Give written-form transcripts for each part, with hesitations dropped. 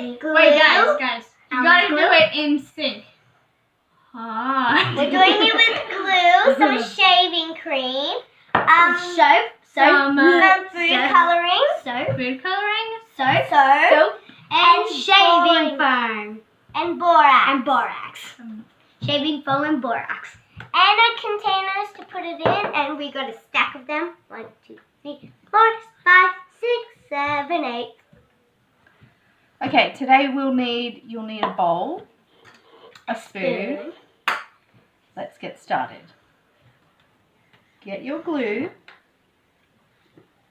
with glue. Wait, guys. You gotta do it in sync. We're doing it with glue, some shaving cream, some food coloring, soap, and shaving foam. and borax. Shaving foam and borax. And containers to put it in, and we got a stack of them. 1, 2, 3, 4, 5, 6, 7, 8. Okay, today you'll need a bowl, a spoon. Let's get started. Get your glue.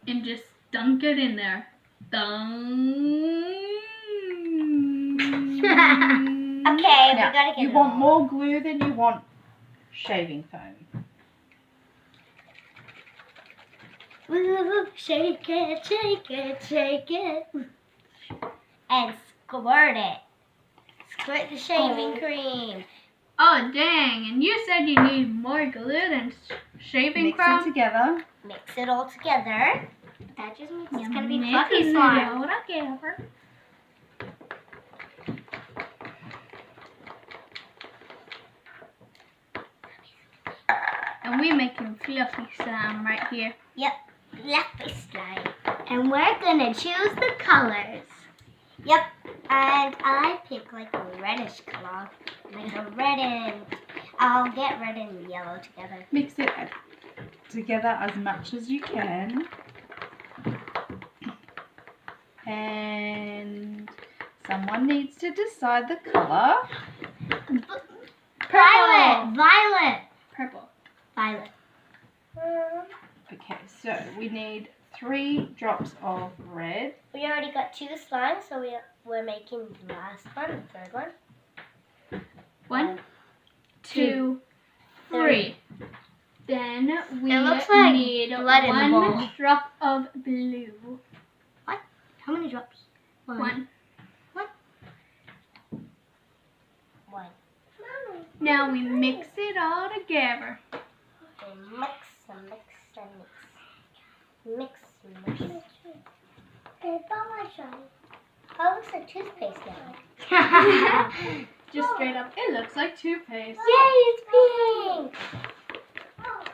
And just dunk it in there. Okay, Now, we gotta get you it want all. more glue than you want shaving foam. Woo, shake it. And squirt it. Squirt the shaving cream. Oh, dang. And you said you need more glue than shaving Mix foam? it together. Mix it all together. That just means it's gonna be Mix fluffy it slime. all together. And we're making fluffy slime right here. Yep, fluffy slime. And we're gonna choose the colors. Yep, and I pick like a reddish color. Like a red and... I'll get red and yellow together. Mix it together as much as you can. And someone needs to decide the color. Violet. Purple. Violet. Okay, so we need 3 drops of red. We already got 2 slimes, so we're making the last one, the third one. 1, 2, 3. Then we It looks like need blood in the bowl. 1 drop of blue. How many drops? 1. One. Now we mix it all together. And mix. Oh, it looks like toothpaste now. Just straight up, it looks like toothpaste. Yay, it's pink! Oh,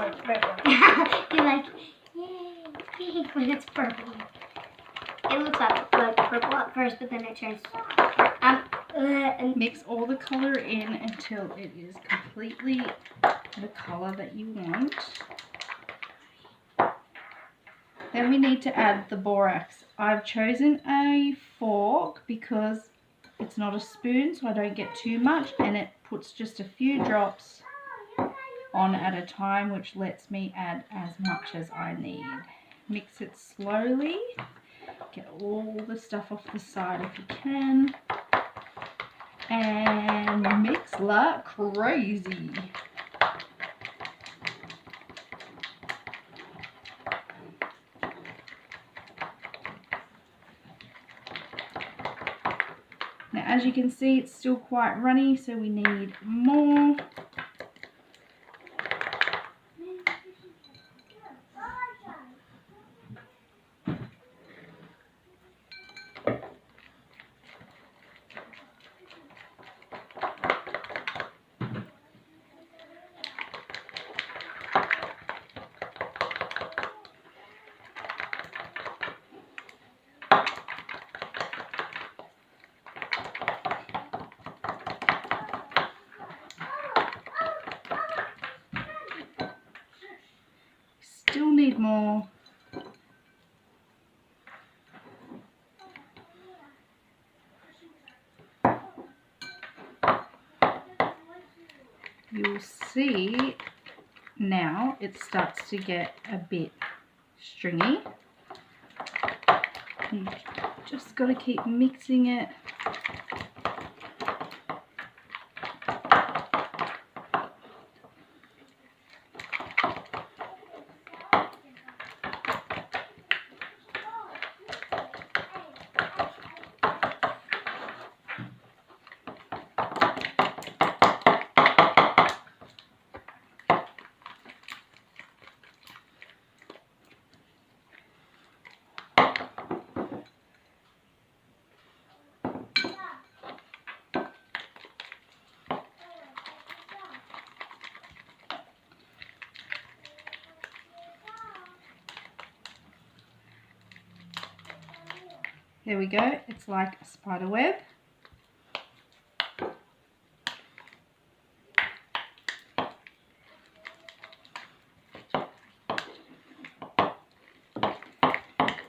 it's purple. You're like, yay, it's pink when it's purple. It looks like purple at first, but then it turns... Mix all the color in until it is completely the color that you want. Then we need to add the borax. I've chosen a fork because it's not a spoon, so I don't get too much, and it puts just a few drops on at a time, which lets me add as much as I need. Mix it slowly. Get all the stuff off the side if you can. And mix like crazy. Now, as you can see, it's still quite runny, so we need more. Still need more. You'll see now it starts to get a bit stringy. You just got to keep mixing it. There we go. It's like a spider web.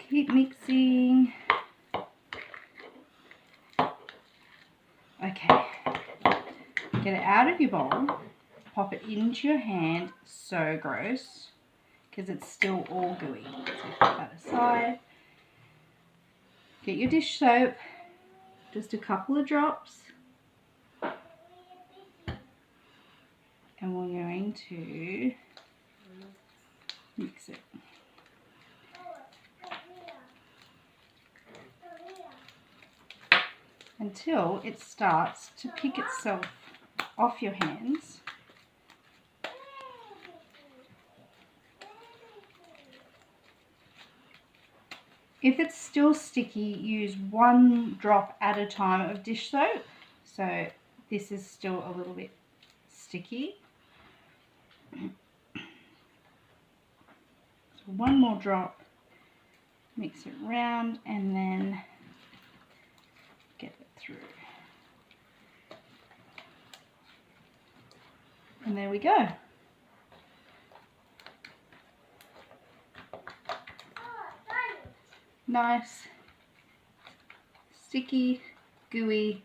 Keep mixing. Okay. Get it out of your bowl. Pop it into your hand. So gross. Because it's still all gooey. So put that aside. Get your dish soap. Just a couple of drops. And we're going to mix it. Until it starts to pick itself off your hands. If it's still sticky, use 1 drop at a time of dish soap. So this is still a little bit sticky. So 1 more drop, mix it round, and then get it through. And there we go. Nice, sticky, gooey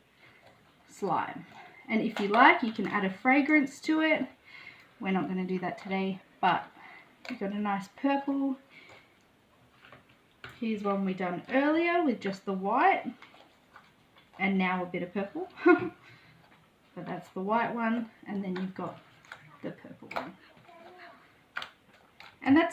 slime. And if you like, you can add a fragrance to it. We're not going to do that today, but we've got a nice purple. Here's one we done earlier with just the white. And now a bit of purple. But that's the white one, and then you've got the purple one. And that's